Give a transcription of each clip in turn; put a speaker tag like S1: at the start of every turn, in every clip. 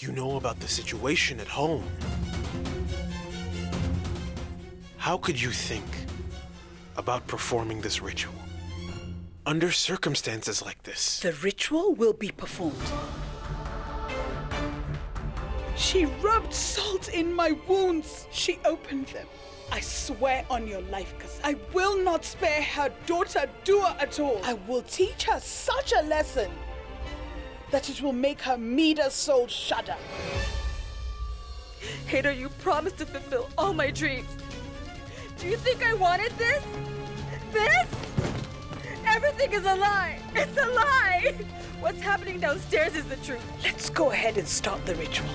S1: You know about the situation at home. How could you think about performing this ritual under circumstances like this?
S2: The ritual will be performed. She rubbed salt in my wounds. She opened them. I swear on your life, cuz I will not spare her daughter Dua at all. I will teach her such a lesson that it will make her Mida's soul shudder.
S3: Hater, you promised to fulfill all my dreams. Do you think I wanted this? This? Everything is a lie. It's a lie. What's happening downstairs is the truth.
S2: Let's go ahead and start the ritual.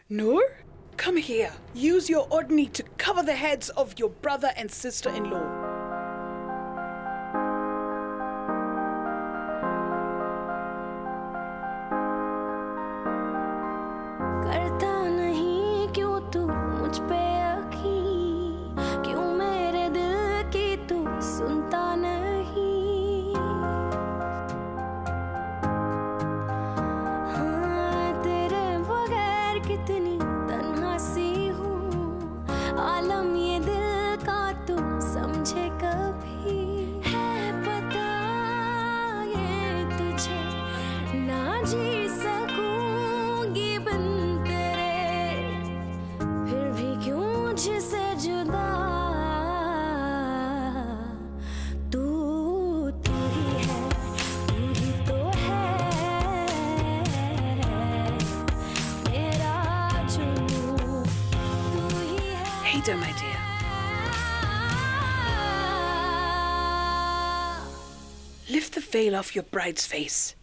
S2: Noor, come here. Use your Odni to cover the heads of your brother and sister-in-law.
S4: करता नहीं क्यों तू मुझ पे यकीन, क्यों मेरे दिल की तू सुनता नहीं। हाँ तेरे बगैर कितनी तन्हा सी हूँ, आलम ये दिल का तू समझे कभी। है पता ये तुझे ना जी सकूंगी बिन तेरे, फिर भी क्यों मुझसे जुदा। तू तू ही है, तू ही तो है मेरा जुनून, तू ही है।
S2: Hader, my dear. Lift the veil off your bride's face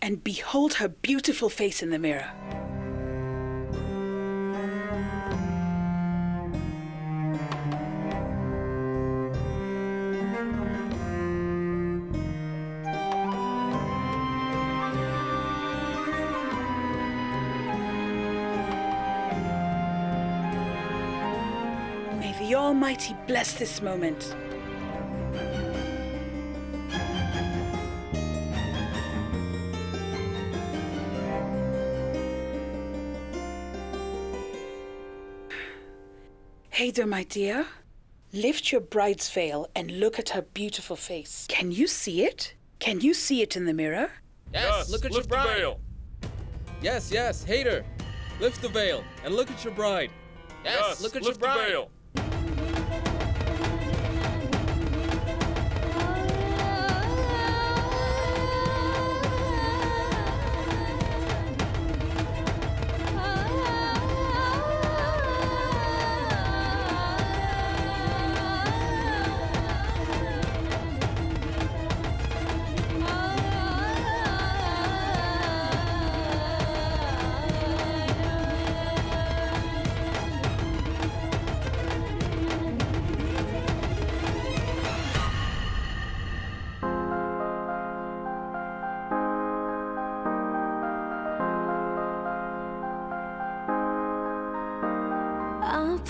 S2: and behold her beautiful face in the mirror. May the Almighty bless this moment. Hader, my dear, lift your bride's veil and look at her beautiful face. Can you see it? Can you see it in the mirror?
S5: Yes, look at your
S6: lift the
S5: bride.
S6: veil.
S5: Yes, Hater. Lift the veil and look at your bride. Yes, look at your
S6: lift the
S5: bride.
S6: veil.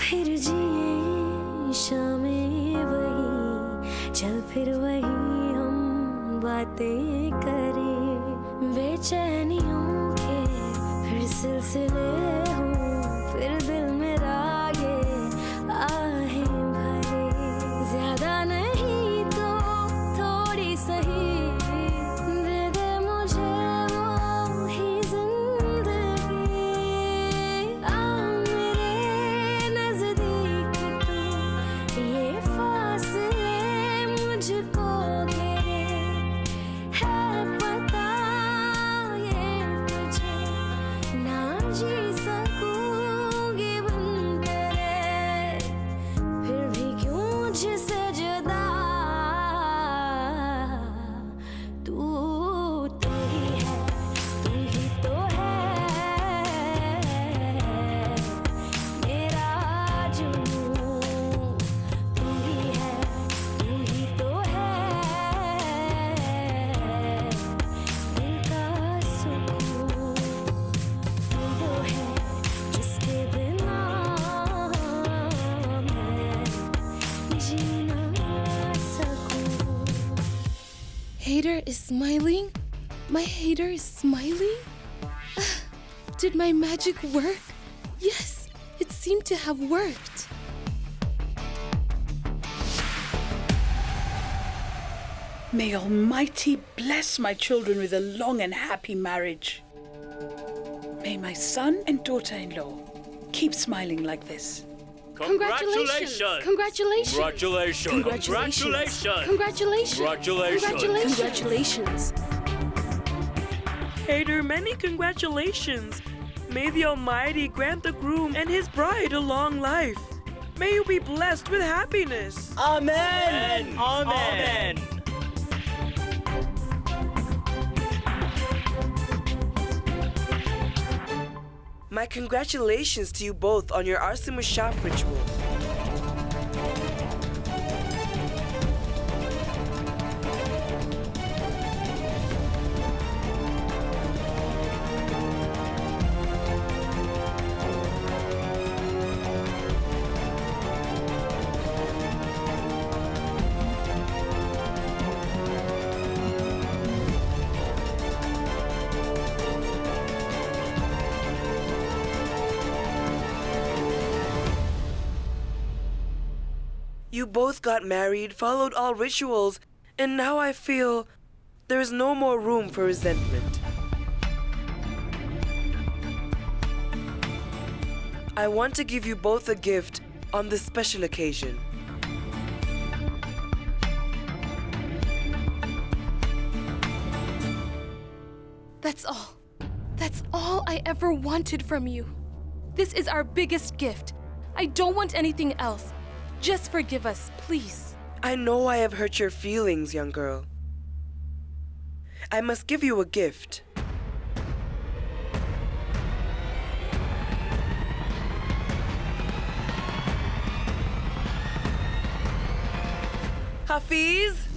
S4: फिर जिए शामें वही, चल फिर वही हम बातें करें। बेचैनियों के फिर सिलसिले हों, फिर दिल मेरा ये आहें भरे। ज्यादा नहीं तो थोड़ी सही, दे दे मुझे वो ही जिंदगी। आ मेरे नजदीक तू, ये फासले मुझको घेरे। है पता ये तुझे ना जी सकूं
S6: Hater is smiling? My hater is smiling? Did my magic work? Yes, it seemed to have worked.
S2: May Almighty bless my children with a long and happy marriage. May my son and daughter-in-law keep smiling like this.
S6: Congratulations! Congratulations!
S7: Congratulations!
S6: Congratulations!
S7: Congratulations!
S6: Congratulations! Congratulations!
S8: Hater, many congratulations. May the Almighty grant the groom and his bride a long life. May you be blessed with happiness.
S7: Amen! Amen!
S8: My congratulations to you both on your Arsimushaf ritual. You both got married, followed all rituals, and now I feel there is no more room for resentment. I want to give you both a gift on this special occasion.
S6: That's all. That's all I ever wanted from you. This is our biggest gift. I don't want anything else. Just forgive us, please.
S8: I know I have hurt your feelings, young girl. I must give you a gift. Hafiz?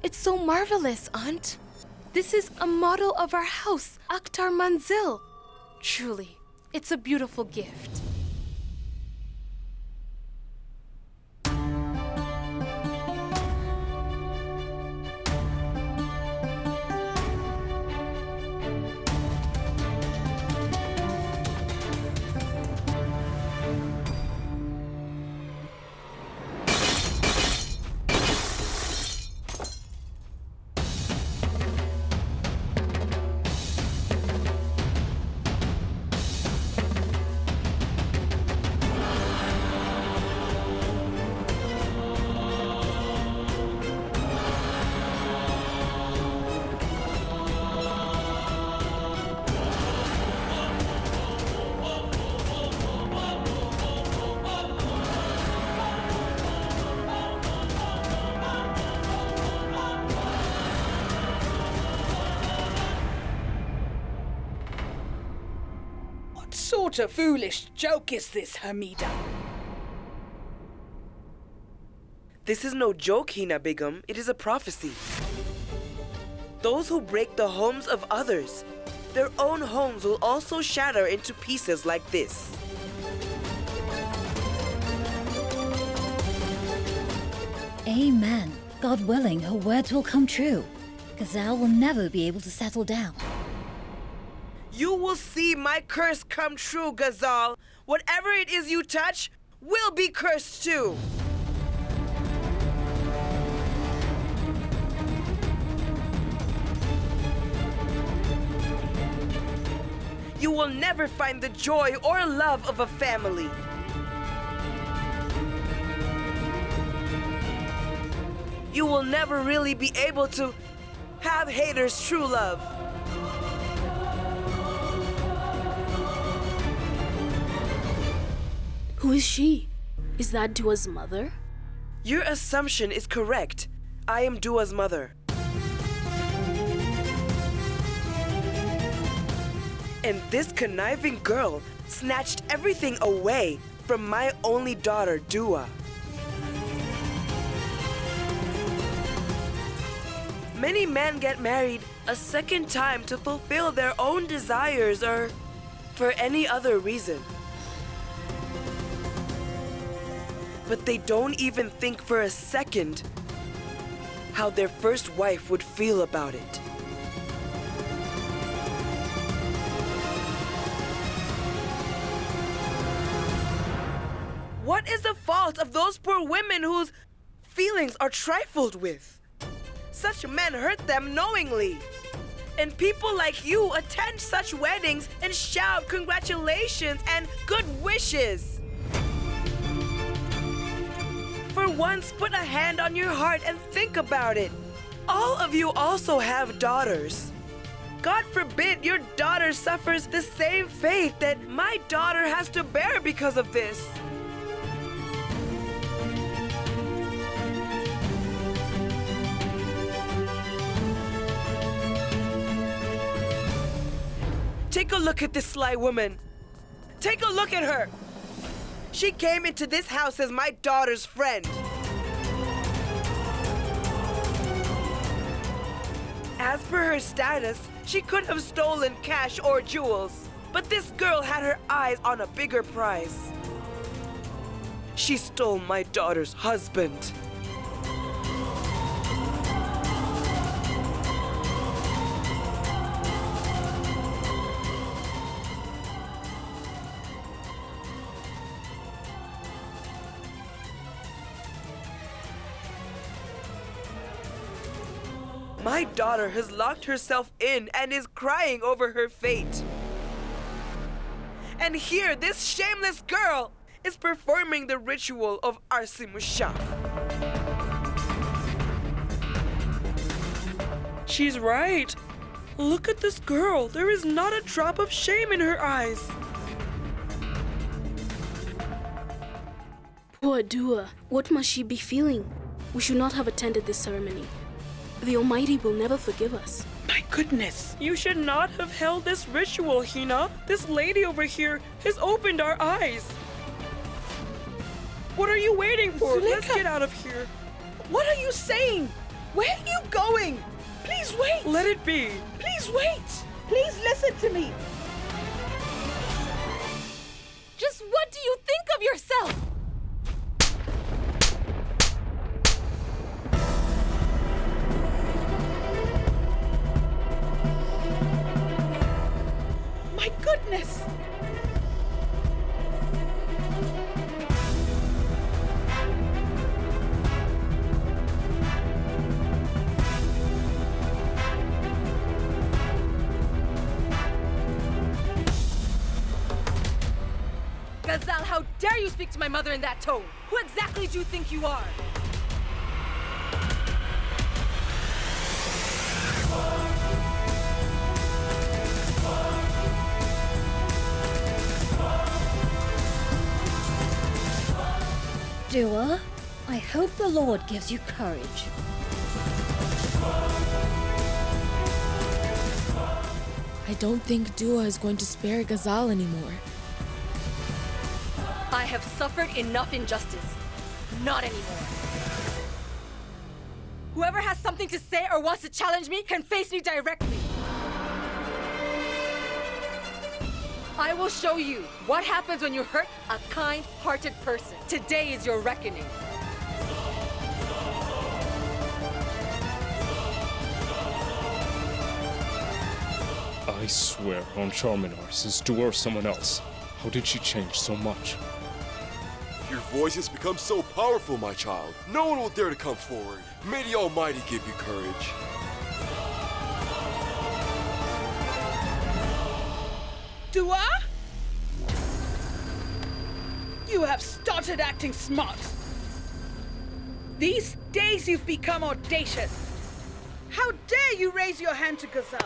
S6: It's so marvelous, Aunt. This is a model of our house, Akhtar Manzil. Truly, it's a beautiful gift.
S2: What sort of foolish joke is this, Hamida?
S8: This is no joke, Hina Begum. It is a prophecy. Those who break the homes of others, their own homes will also shatter into pieces like this.
S9: Amen. God willing, her words will come true. Ghazal will never be able to settle down.
S8: You will see my curse come true, Ghazal. Whatever it is you touch will be cursed too. You will never find the joy or love of a family. you will never really be able to have Hater's true love.
S10: Who is she? Is that Dua's mother?
S8: Your assumption is correct. I am Dua's mother. And this conniving girl snatched everything away from my only daughter, Dua. Many men get married a second time to fulfill their own desires or for any other reason. But they don't even think for a second how their first wife would feel about it. What is the fault of those poor women whose feelings are trifled with? Such men hurt them knowingly. And people like you attend such weddings and shout congratulations and good wishes. For once, put a hand on your heart and think about it. All of you also have daughters. God forbid your daughter suffers the same fate that my daughter has to bear because of this. Take a look at this sly woman. Take a look at her. She came into this house as my daughter's friend. As per her status, she could have stolen cash or jewels. But this girl had her eyes on a bigger prize. She stole my daughter's husband. My daughter has locked herself in and is crying over her fate. And here, this shameless girl is performing the ritual of Arsimushaf. She's right. Look at this girl. There is not a drop of shame in her eyes.
S10: Poor Dua, what must she be feeling? We should not have attended this ceremony. The Almighty will never forgive us.
S8: My goodness. You should not have held this ritual, Hina. This lady over here has opened our eyes. What are you waiting for?
S2: Zuleika.
S8: Let's get out of here.
S2: What are you saying? Where are you going? Please wait.
S8: Let it be.
S2: Please wait. Please listen to me.
S6: Just what do you think of yourself?
S2: My goodness.
S3: Gazal, how dare you speak to my mother in that tone? Who exactly do you think you are?
S9: Dua, I hope the Lord gives you courage.
S11: I don't think Dua is going to spare Ghazal anymore.
S3: I have suffered enough injustice. Not anymore. Whoever has something to say or wants to challenge me can face me directly. I will show you what happens when you hurt a kind-hearted person. Today is your reckoning.
S12: I swear on Charminar, since Dua or someone else, how did she change so much?
S13: Your voice has become so powerful, my child. No one will dare to come forward. May the Almighty give you courage.
S2: Dua? You have started acting smart. These days you've become audacious. How dare you raise your hand to Gazelle?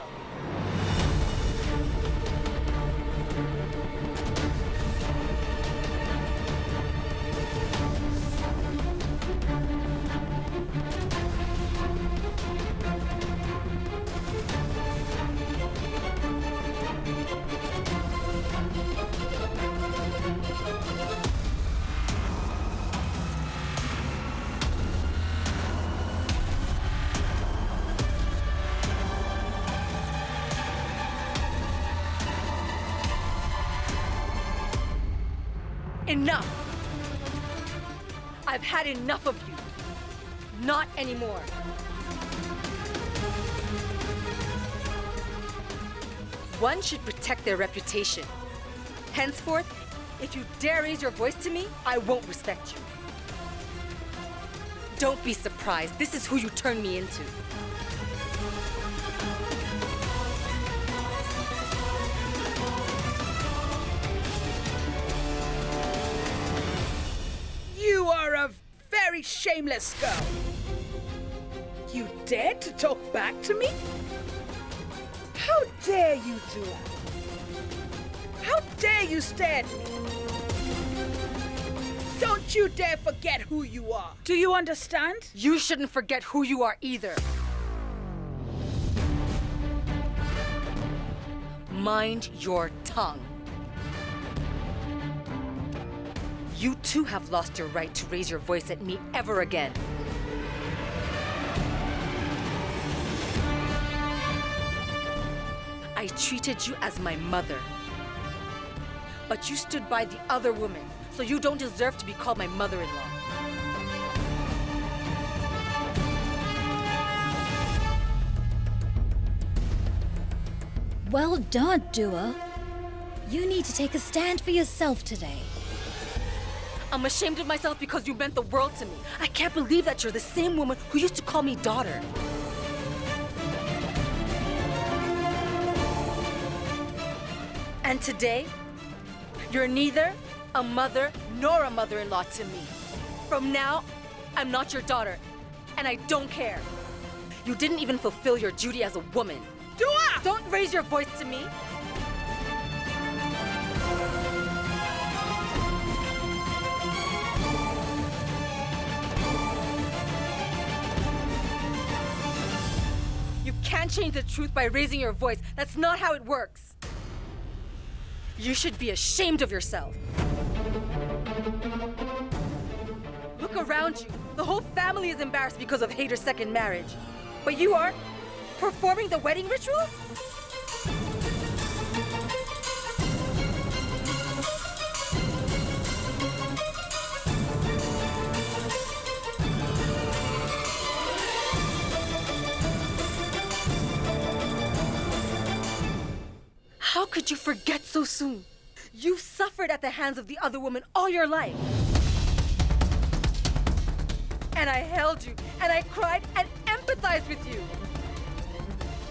S3: Enough! I've had enough of you. Not anymore. One should protect their reputation. Henceforth, if you dare raise your voice to me, I won't respect you. Don't be surprised. This is who you turn me into.
S2: You are a very shameless girl. You dared to talk back to me? How dare you do that? How dare you stare at me? Don't you dare forget who you are. Do you understand?
S3: You shouldn't forget who you are either. Mind your tongue. You too have lost your right to raise your voice at me ever again. I treated you as my mother. But you stood by the other woman, so you don't deserve to be called my mother-in-law.
S9: Well done, Dua. You need to take a stand for yourself today.
S3: I'm ashamed of myself because you meant the world to me. I can't believe that you're the same woman who used to call me daughter. And today, you're neither a mother nor a mother-in-law to me. From now, I'm not your daughter, and I don't care. You didn't even fulfill your duty as a woman.
S2: Dua!
S3: Don't raise your voice to me. You can't change the truth by raising your voice. That's not how it works. You should be ashamed of yourself. Look around you. The whole family is embarrassed because of Hader's second marriage. But you are performing the wedding rituals? How could you forget so soon? You've suffered at the hands of the other woman all your life. And I held you, and I cried and empathized with you.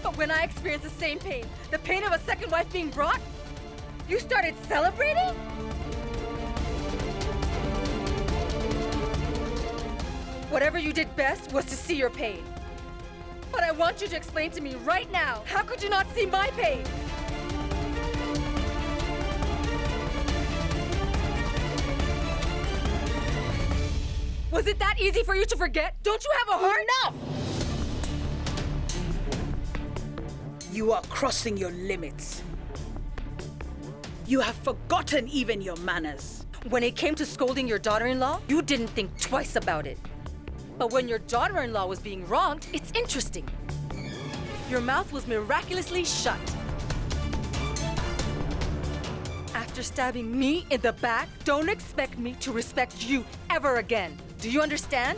S3: But when I experienced the same pain, the pain of a second wife being brought, you started celebrating? Whatever you did best was to see your pain. But I want you to explain to me right now, how could you not see my pain? Was it that easy for you to forget? Don't you have a heart?
S2: Enough! You are crossing your limits. You have forgotten even your manners.
S3: When it came to scolding your daughter-in-law, you didn't think twice about it. But when your daughter-in-law was being wronged, it's interesting. Your mouth was miraculously shut. After stabbing me in the back, don't expect me to respect you ever again. Do you understand?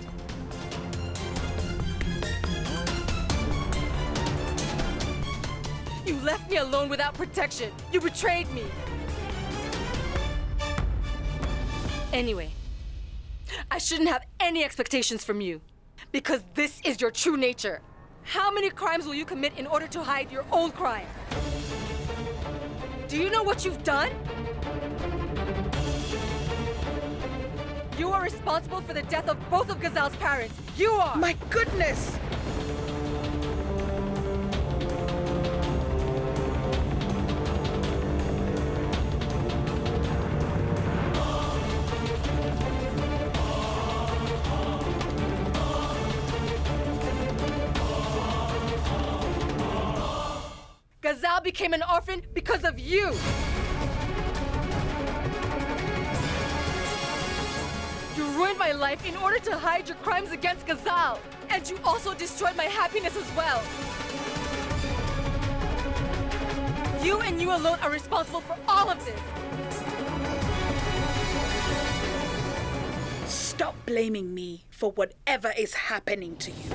S3: You left me alone without protection. You betrayed me. Anyway, I shouldn't have any expectations from you, because this is your true nature. How many crimes will you commit in order to hide your old crime? Do you know what you've done? You are are responsible for the death of both of Ghazal's parents. You are!
S2: My goodness!
S3: Ghazal became an orphan because of you! You ruined my life in order to hide your crimes against Ghazal! And you also destroyed my happiness as well! You and you alone are responsible for all of this!
S2: Stop blaming me for whatever is happening to you.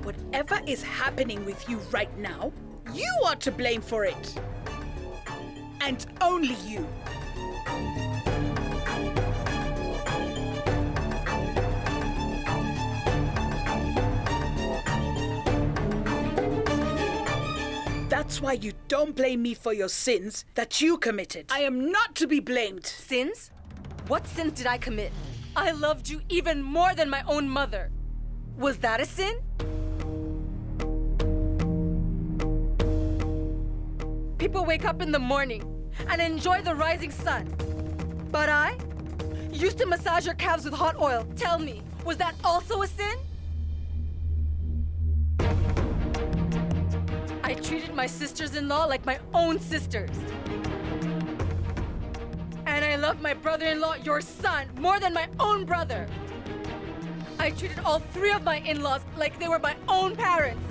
S2: Whatever is happening with you right now, you are to blame for it. And only you. That's why you don't blame me for your sins that you committed. I am not to be blamed.
S3: Sins? What sins did I commit? I loved you even more than my own mother. Was that a sin? People wake up in the morning and enjoy the rising sun. But I used to massage your calves with hot oil. Tell me, was that also a sin? I treated my sisters-in-law like my own sisters. And I loved my brother-in-law, your son, more than my own brother. I treated all three of my in-laws like they were my own parents.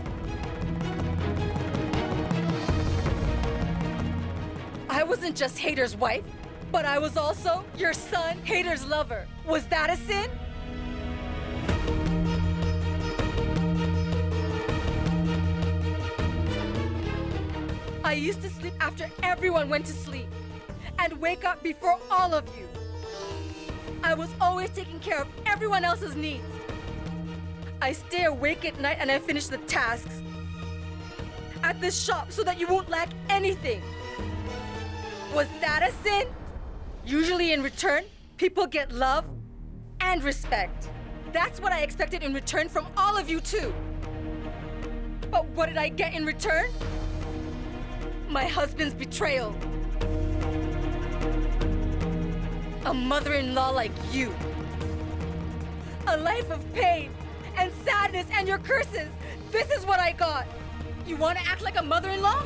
S3: I wasn't just Hader's wife, but I was also your son, Hader's lover. Was that a sin? I used to sleep after everyone went to sleep and wake up before all of you. I was always taking care of everyone else's needs. I stay awake at night and I finish the tasks at this shop so that you won't lack anything. Was that a sin? Usually in return, people get love and respect. That's what I expected in return from all of you too. But what did I get in return? My husband's betrayal. A mother-in-law like you. A life of pain and sadness and your curses. This is what I got. You want to act like a mother-in-law?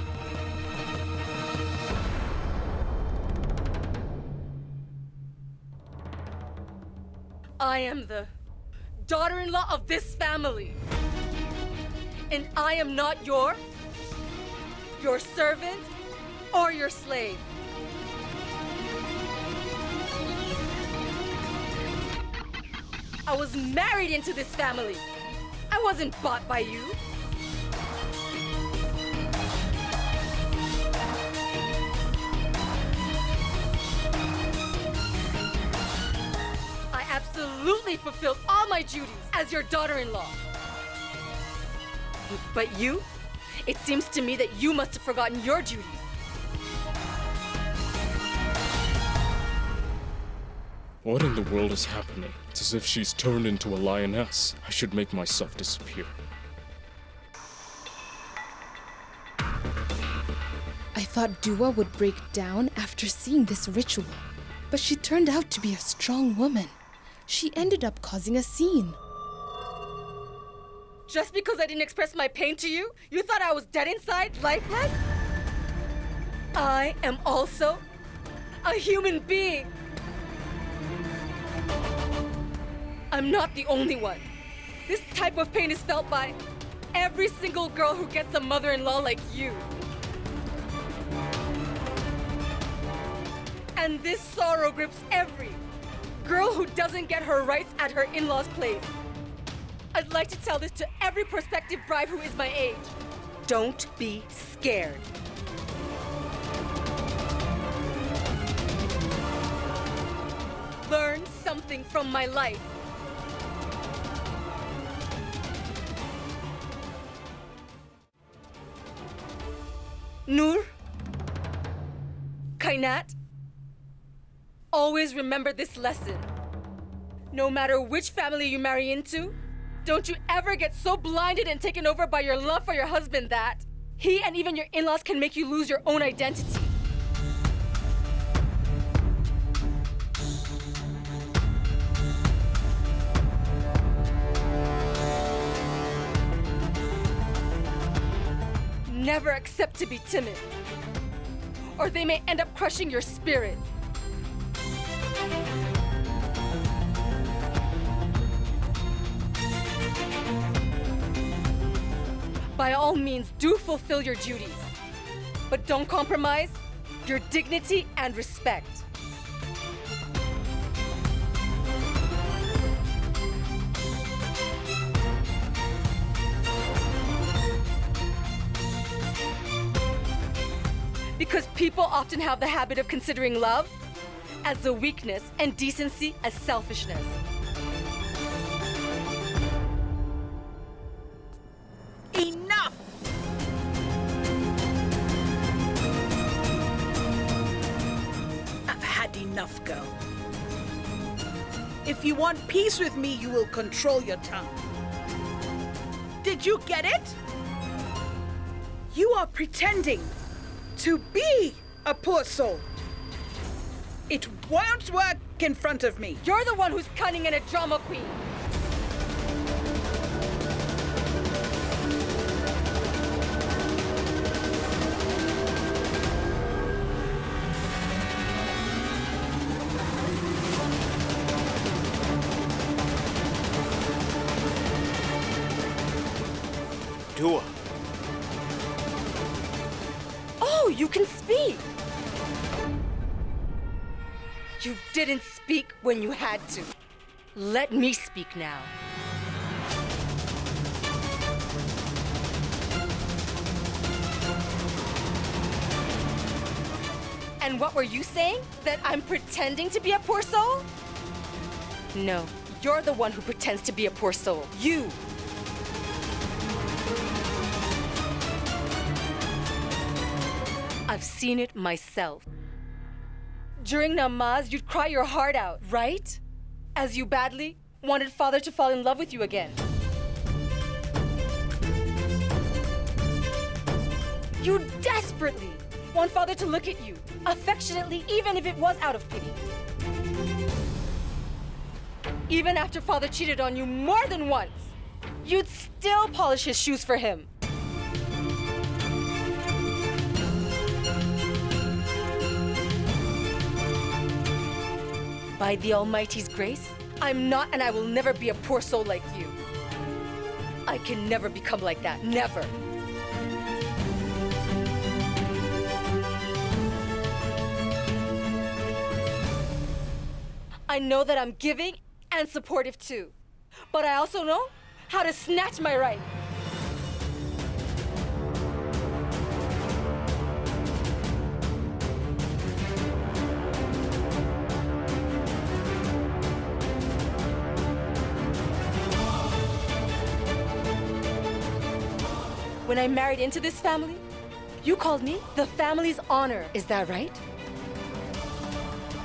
S3: I am the daughter-in-law of this family. And I am not your servant or your slave. I was married into this family. I wasn't bought by you. I absolutely fulfilled all my duties as your daughter-in-law. But you? It seems to me that you must have forgotten your duties.
S12: What in the world is happening? It's as if she's turned into a lioness. I should make myself disappear.
S11: I thought Dua would break down after seeing this ritual, but she turned out to be a strong woman. She ended up causing a scene.
S3: Just because I didn't express my pain to you, you thought I was dead inside, lifeless? I am also a human being. I'm not the only one. This type of pain is felt by every single girl who gets a mother-in-law like you. And this sorrow grips every girl who doesn't get her rights at her in-laws' place. I'd like to tell this to every prospective bride who is my age. Don't be scared. Learn something from my life. Noor, Kainat, always remember this lesson. No matter which family you marry into, don't you ever get so blinded and taken over by your love for your husband that he and even your in-laws can make you lose your own identity. Never accept to be timid, or they may end up crushing your spirit. By all means, do fulfill your duties, but don't compromise your dignity and respect. Because people often have the habit of considering love as a weakness and decency as selfishness.
S2: Enough! I've had enough, girl. If you want peace with me, you will control your tongue. Did you get it? You are pretending to be a poor soul. It won't work in front of me.
S3: You're the one who's cunning and a drama queen.
S1: Dua.
S3: Oh, you can speak! You didn't speak when you had to. Let me speak now. And what were you saying? That I'm pretending to be a poor soul? No, you're the one who pretends to be a poor soul. You! I've seen it myself. During namaz, you'd cry your heart out, right? As you badly wanted Father to fall in love with you again. You desperately want Father to look at you, affectionately, even if it was out of pity. Even after Father cheated on you more than once, you'd still polish his shoes for him. By the Almighty's grace, I'm not and I will never be a poor soul like you. I can never become like that, never. I know that I'm giving and supportive too, but I also know how to snatch my right. When I married into this family, you called me the family's honor. Is that right?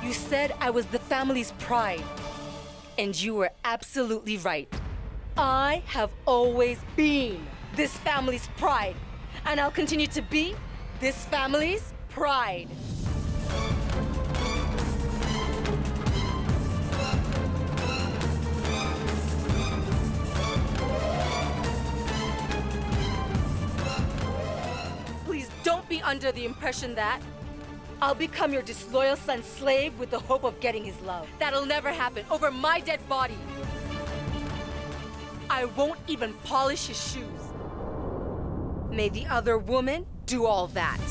S3: You said I was the family's pride. And you were absolutely right. I have always been this family's pride. And I'll continue to be this family's pride. Don't be under the impression that I'll become your disloyal son's slave with the hope of getting his love. That'll never happen over my dead body. I won't even polish his shoes. May the other woman do all that.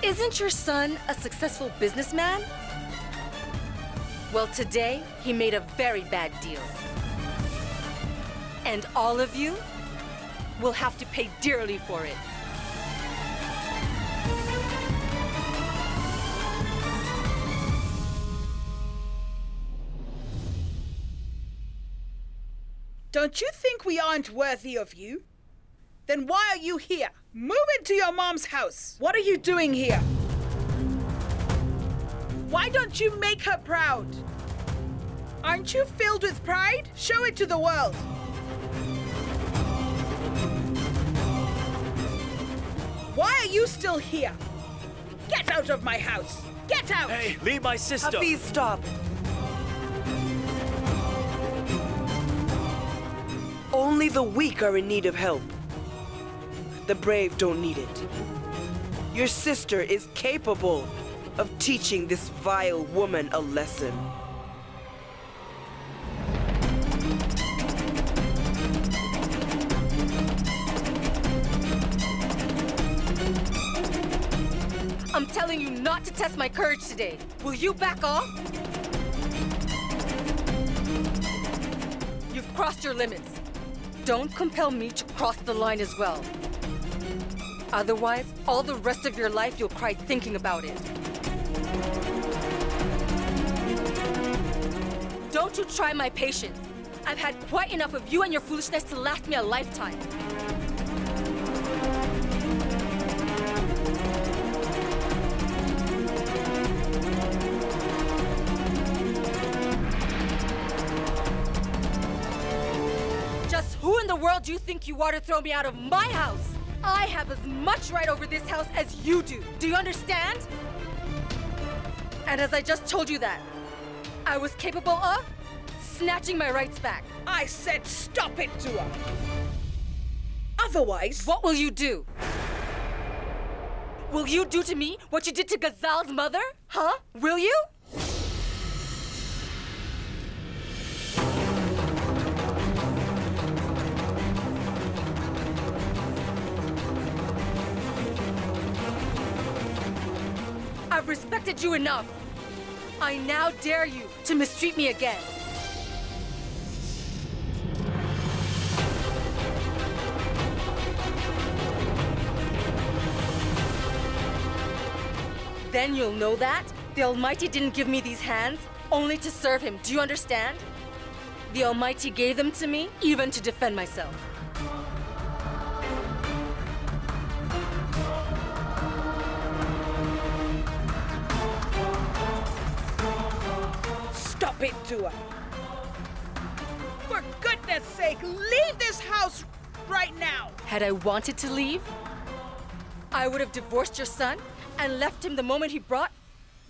S3: Isn't your son a successful businessman? Well, today he made a very bad deal. And all of you will have to pay dearly for it.
S2: Don't you think we aren't worthy of you? Then why are you here? Move into your mom's house. What are you doing here? Why don't you make her proud? Aren't you filled with pride? Show it to the world. Why are you still here? Get out of my house! Get out!
S7: Hey, leave my sister!
S8: Hafiz, stop! Only the weak are in need of help. The brave don't need it. Your sister is capable of teaching this vile woman a lesson.
S3: I'm telling you not to test my courage today. Will you back off? You've crossed your limits. Don't compel me to cross the line as well. Otherwise, all the rest of your life you'll cry thinking about it. Don't you try my patience. I've had quite enough of you and your foolishness to last me a lifetime. Who in the world do you think you are to throw me out of my house? I have as much right over this house as you do. Do you understand? And as I just told you that, I was capable of snatching my rights back.
S2: I said stop it, Dua. Otherwise...
S3: What will you do? Will you do to me what you did to Ghazal's mother? Huh? Will you? I've respected you enough. I now dare you to mistreat me again. Then you'll know that the Almighty didn't give me these hands only to serve Him. Do you understand? The Almighty gave them to me even to defend myself.
S2: Stop it, Dua. For goodness sake, leave this house right now.
S3: Had I wanted to leave, I would have divorced your son and left him the moment he brought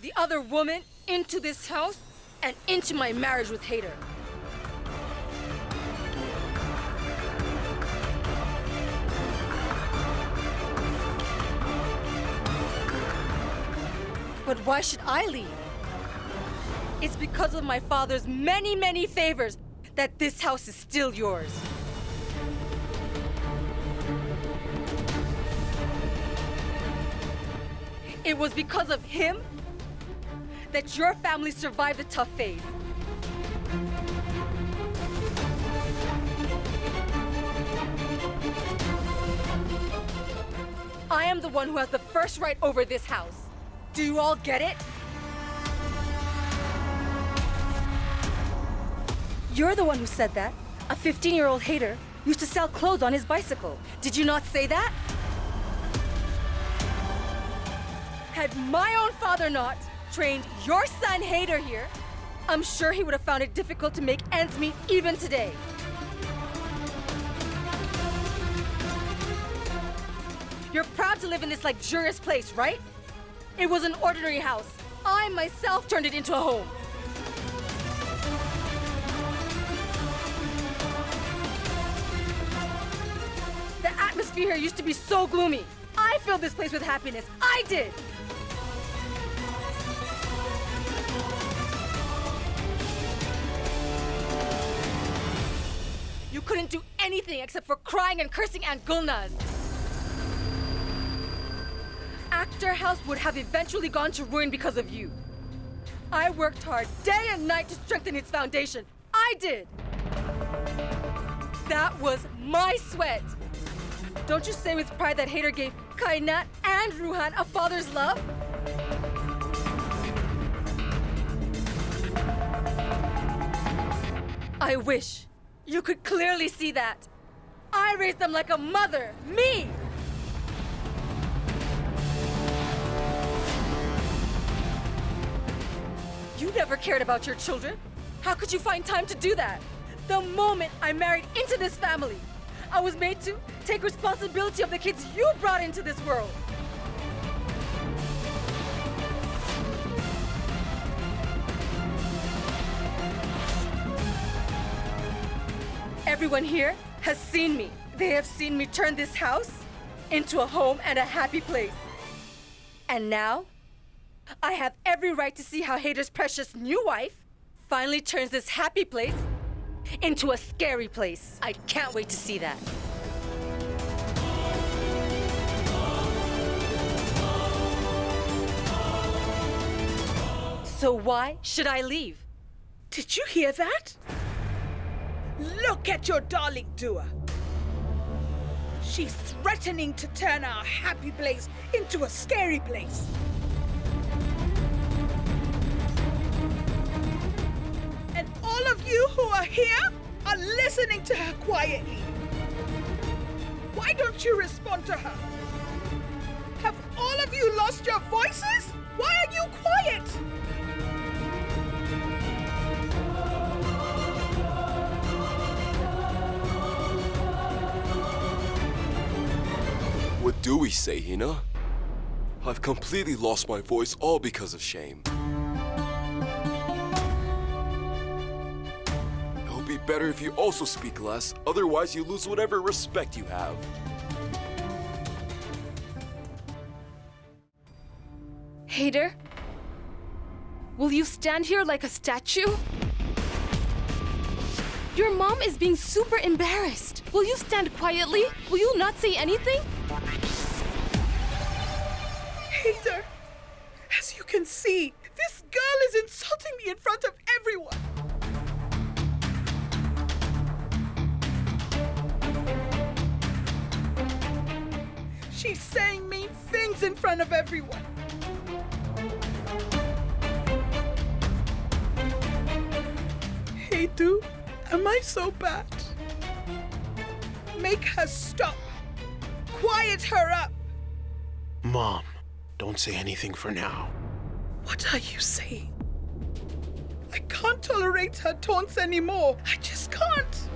S3: the other woman into this house and into my marriage with Hader. But why should I leave? It's because of my father's many, many favors that this house is still yours. It was because of him that your family survived the tough phase. I am the one who has the first right over this house. Do you all get it? You're the one who said that. A 15-year-old hater used to sell clothes on his bicycle. Did you not say that? Had my own father not trained your son Hader here, I'm sure he would have found it difficult to make ends meet even today. You're proud to live in this luxurious place, right? It was an ordinary house. I myself turned it into a home. The atmosphere here used to be so gloomy. I filled this place with happiness. I did! You couldn't do anything except for crying and cursing Aunt Gulnaz. Actor House would have eventually gone to ruin because of you. I worked hard day and night to strengthen its foundation. I did! That was my sweat! Don't you say with pride that Hader gave Kainat and Ruhan a father's love? I wish you could clearly see that. I raised them like a mother, me! You never cared about your children. How could you find time to do that? The moment I married into this family, I was made to take responsibility of the kids you brought into this world. Everyone here has seen me. They have seen me turn this house into a home and a happy place. And now, I have every right to see how Hader's precious new wife finally turns this happy place into a scary place. I can't wait to see that. So why should I leave?
S2: Did you hear that? Look at your darling Dua. She's threatening to turn our happy place into a scary place. And all of you who are here are listening to her quietly. Why don't you respond to her? Have all of you lost your voices? Why are you quiet?
S13: What do we say, Hina? I've completely lost my voice all because of shame. It'll be better if you also speak less, otherwise you lose whatever respect you have.
S6: Hader, will you stand here like a statue? Your mom is being super embarrassed. Will you stand quietly? Will you not say anything?
S2: Hader, as you can see, this girl is insulting me in front of everyone. She's saying mean things in front of everyone. Hader, am I so bad? Make her stop. Quiet her up.
S1: Mom, don't say anything for now.
S2: What are you saying? I can't tolerate her taunts anymore. I just can't.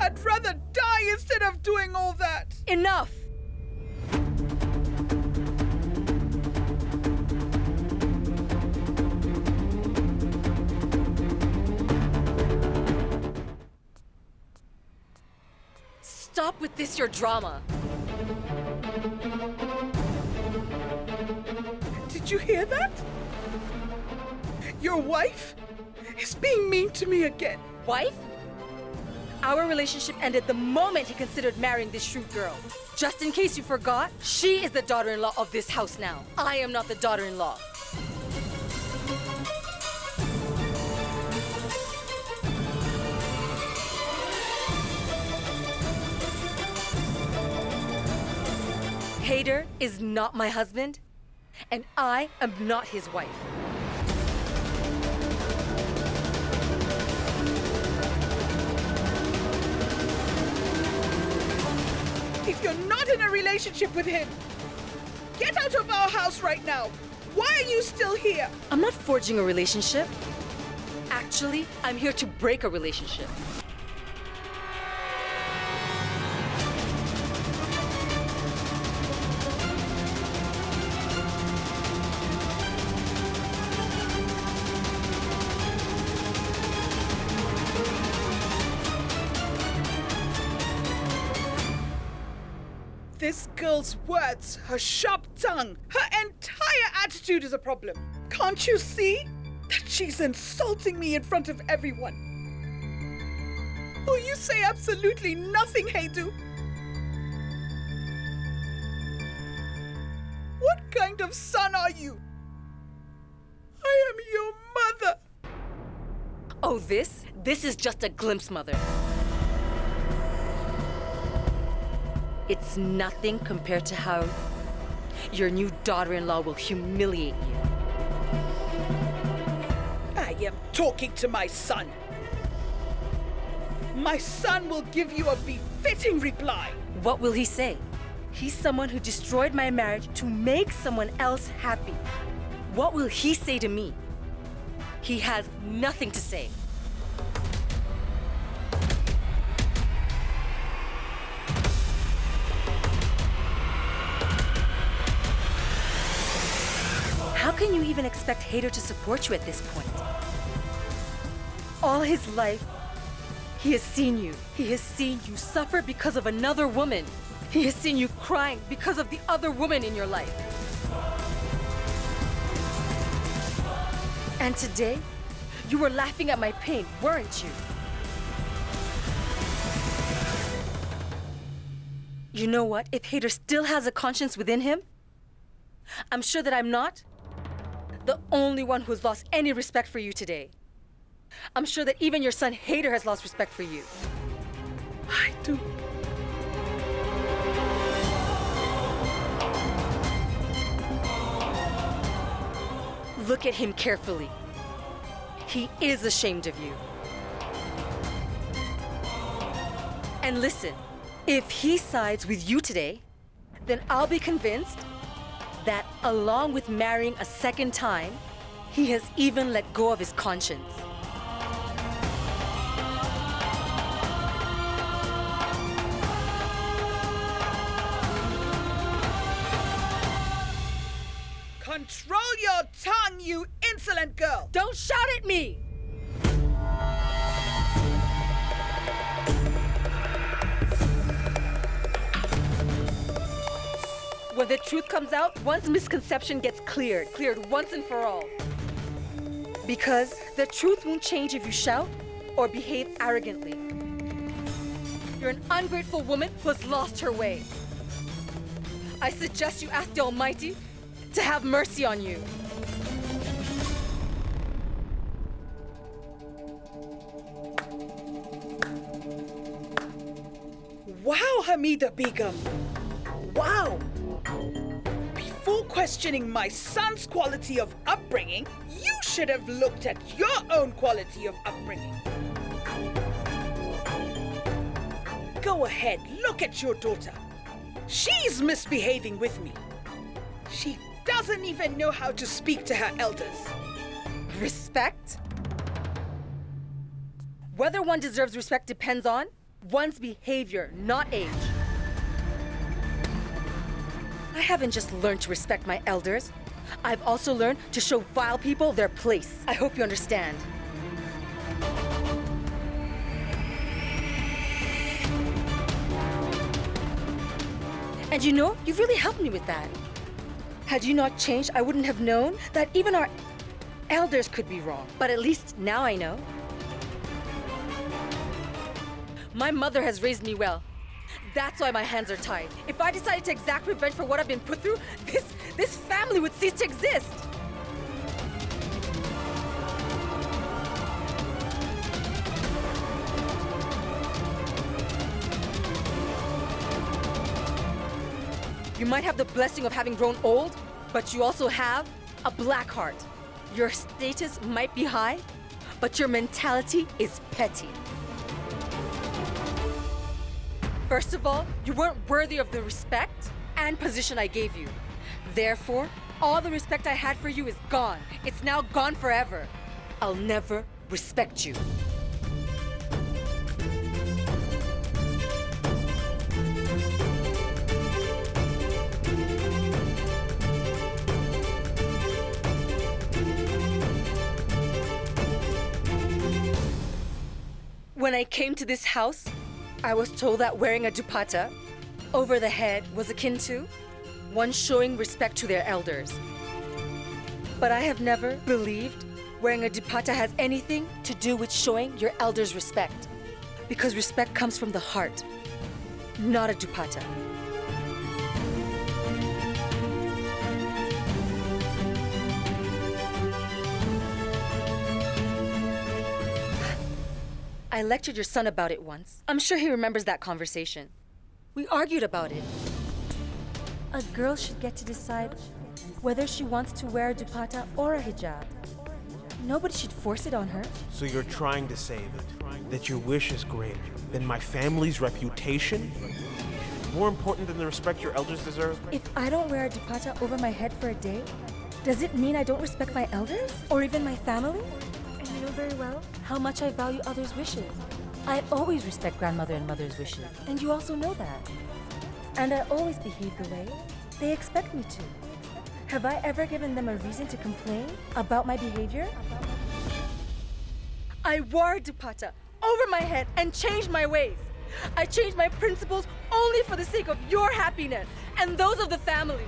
S2: I'd rather die instead of doing all that.
S3: Enough! Stop with this, your drama.
S2: Did you hear that? Your wife is being mean to me again.
S3: Wife? Our relationship ended the moment he considered marrying this shrewd girl. Just in case you forgot, she is the daughter-in-law of this house now. I am not the daughter-in-law. Hader is not my husband, and I am not his wife.
S2: If you're not in a relationship with him, get out of our house right now. Why are you still here?
S3: I'm not forging a relationship. Actually, I'm here to break a relationship.
S2: This girl's words, her sharp tongue, her entire attitude is a problem. Can't you see that she's insulting me in front of everyone? Will you say absolutely nothing, Hader? What kind of son are you? I am your mother.
S3: Oh, this is just a glimpse, Mother. It's nothing compared to how your new daughter-in-law will humiliate you.
S2: I am talking to my son. My son will give you a befitting reply.
S3: What will he say? He's someone who destroyed my marriage to make someone else happy. What will he say to me? He has nothing to say. How can you even expect Hader to support you at this point? All his life, he has seen you. He has seen you suffer because of another woman. He has seen you crying because of the other woman in your life. And today, you were laughing at my pain, weren't you? You know what? If Hader still has a conscience within him, I'm sure that I'm not the only one who has lost any respect for you today. I'm sure that even your son Hader has lost respect for you.
S2: I do.
S3: Look at him carefully. He is ashamed of you. And listen, if he sides with you today, then I'll be convinced that along with marrying a second time, he has even let go of his conscience.
S2: Control your tongue, you insolent girl!
S3: Don't shout at me! When the truth comes out, one's misconception gets cleared once and for all. Because the truth won't change if you shout or behave arrogantly. You're an ungrateful woman who has lost her way. I suggest you ask the Almighty to have mercy on you.
S2: Wow, Hamida Begum! Wow! Before questioning my son's quality of upbringing, you should have looked at your own quality of upbringing. Go ahead, look at your daughter. She's misbehaving with me. She doesn't even know how to speak to her elders.
S3: Respect? Whether one deserves respect depends on one's behavior, not age. I haven't just learned to respect my elders. I've also learned to show vile people their place. I hope you understand. And you know, you've really helped me with that. Had you not changed, I wouldn't have known that even our elders could be wrong. But at least now I know. My mother has raised me well. That's why my hands are tied. If I decided to exact revenge for what I've been put through, this family would cease to exist. You might have the blessing of having grown old, but you also have a black heart. Your status might be high, but your mentality is petty. First of all, you weren't worthy of the respect and position I gave you. Therefore, all the respect I had for you is gone. It's now gone forever. I'll never respect you. When I came to this house, I was told that wearing a dupatta over the head was akin to one showing respect to their elders. But I have never believed wearing a dupatta has anything to do with showing your elders respect. Because respect comes from the heart, not a dupatta. I lectured your son about it once. I'm sure he remembers that conversation. We argued about it. A girl should get to decide whether she wants to wear a dupatta or a hijab. Nobody should force it on her.
S1: So you're trying to say that your wish is greater than my family's reputation? More important than the respect your elders deserve?
S3: If I don't wear a dupatta over my head for a day,
S14: Does it mean I don't respect my elders? Or even my family? And I know very well how much I value others' wishes. I always respect grandmother and mother's wishes, and you also know that. And I always behave the way they expect me to. Have I ever given them a reason to complain about my behavior?
S3: I wore dupatta over my head and changed my ways. I changed my principles only for the sake of your happiness and those of the family.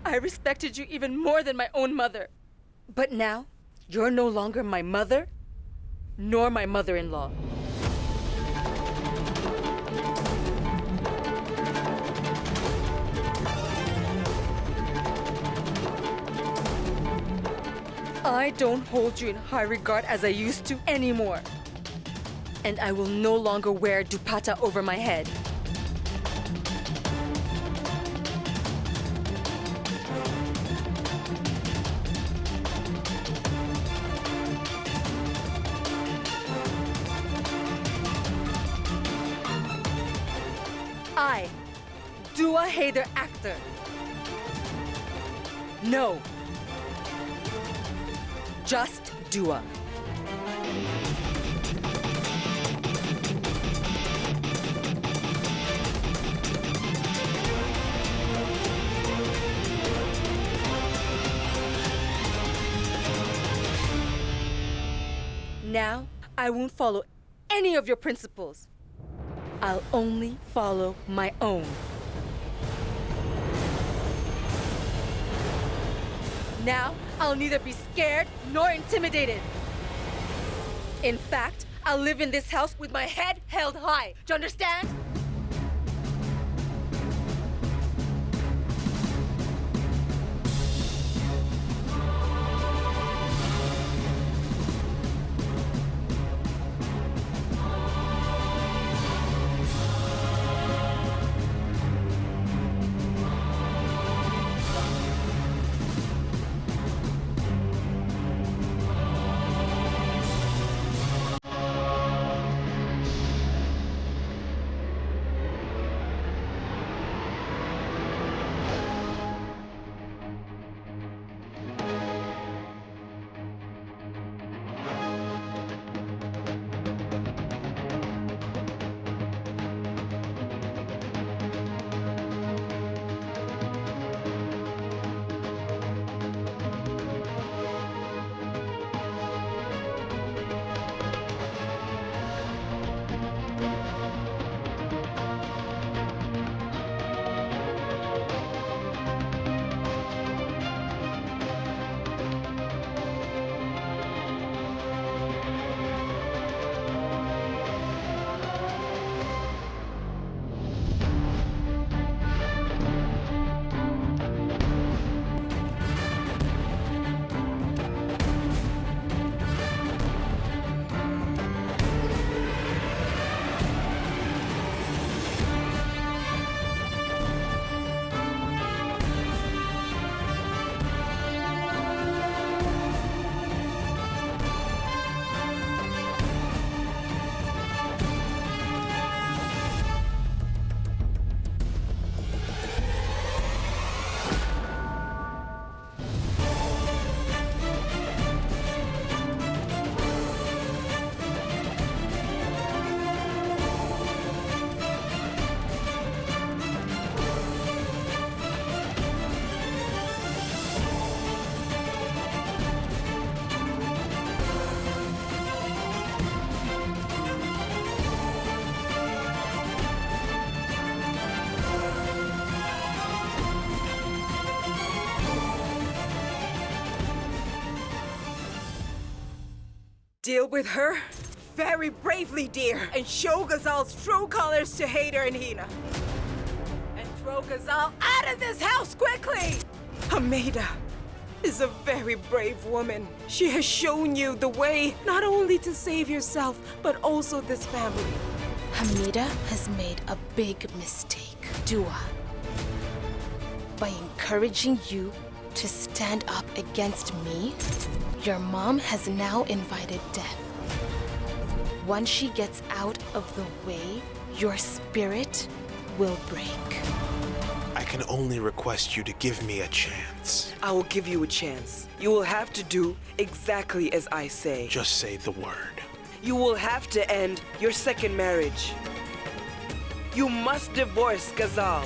S3: I respected you even more than my own mother. But now, you're no longer my mother, nor my mother-in-law. I don't hold you in high regard as I used to anymore. And I will no longer wear dupatta over my head. I, Dua Haider actor. No. Just Dua. Now, I won't follow any of your principles. I'll only follow my own. Now, I'll neither be scared nor intimidated. In fact, I'll live in this house with my head held high. Do you understand?
S15: Deal with her very bravely, dear, and show Ghazal's true colors to Haider and Hina. And throw Ghazal out of this house quickly! Hamida is a very brave woman. She has shown you the way not only to save yourself, but also this family.
S11: Hamida has made a big mistake, Dua. By encouraging you to stand up against me, your mom has now invited death.
S6: once she gets out of the way, your spirit will break.
S1: I can only request you to give me a chance.
S8: I will give you a chance. You will have to do exactly as I say.
S1: Just say the word.
S8: You will have to end your second marriage. You must divorce Ghazal.